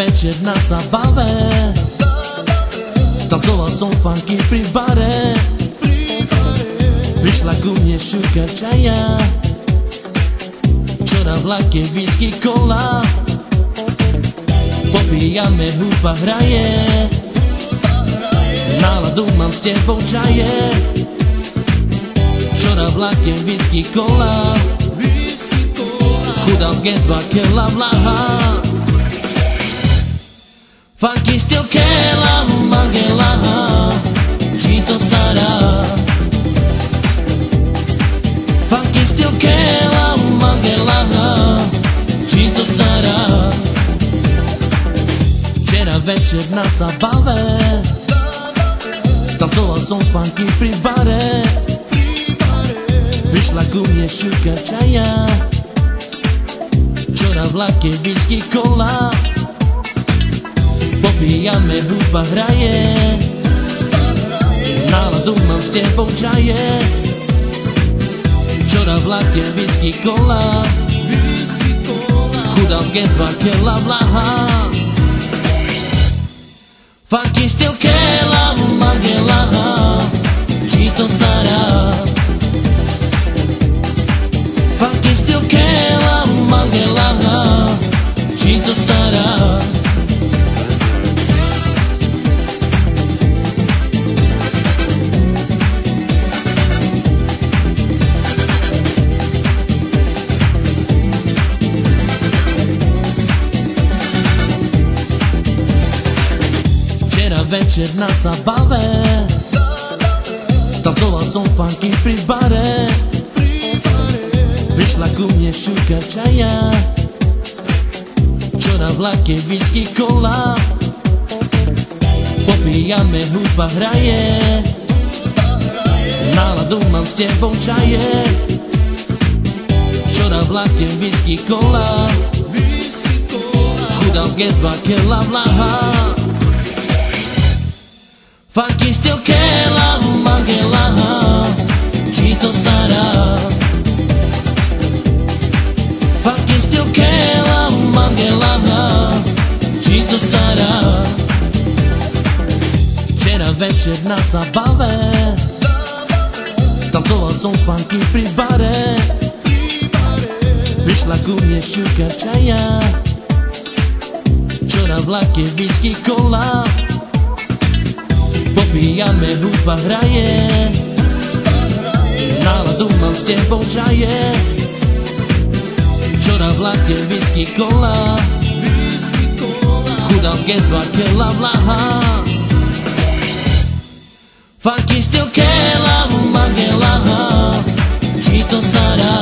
večer na zabave, tancoval som funky pri bare. Prišla ku mne šuka čaja, čo na vlake whisky kola. Popíjame, hudba hraje, náladu mám s tebou čaje. Čo na vlake whisky kola, chudám G2 kela vlaha. Funky styl kela magela, či to sa dá. Funky styl kela magela, či to sa dá. Včera večer na zabave, tancoval som funky pri bare. Prišla ku mne šuka čaja, čo na vlake whisky kola. Popíjame, hudba hraje, náladu mám s tebou čaje. Čo na vlake whisky kola, chudám G2 kela vlaha. Funky styl kela magela, či to sa dá. Funky styl kela magela, či to sa dá. Večer na zabave, tancoval som funky pri bare. Prišla ku mne šuka čaja, čo na vlake whisky kola. Popíjame, hudba hraje, náladu mám s tebou čaje. Čo na vlake whisky kola, chudám G2 kela vlaha. Funky styl kela magela, či to sa dá. Funky styl kela magela, či to sa dá. Včera večer na zabave, tancoval som funky pri bare. Prišla ku mne šuka čaja, čo na vlake whisky kola. Popíjame, hudba hraje, náladu mám s tebou čaje. Čo na vlake whisky kola, chudám G2 kela vlaha. Funky styl kela magela, či to sa dá. Funky styl kela magela, či to sa dá. Včera večer na zabave, tancoval som funky pri bare. Prišla ku mne šuka čaja, čo na vlake whisky kola. Popíjame, hudba hraje, náladu mám s tebou čaje. Čo na vlake whisky kola, chudám G2 kela vlaha. Funky styl kela magela, či to sa dá.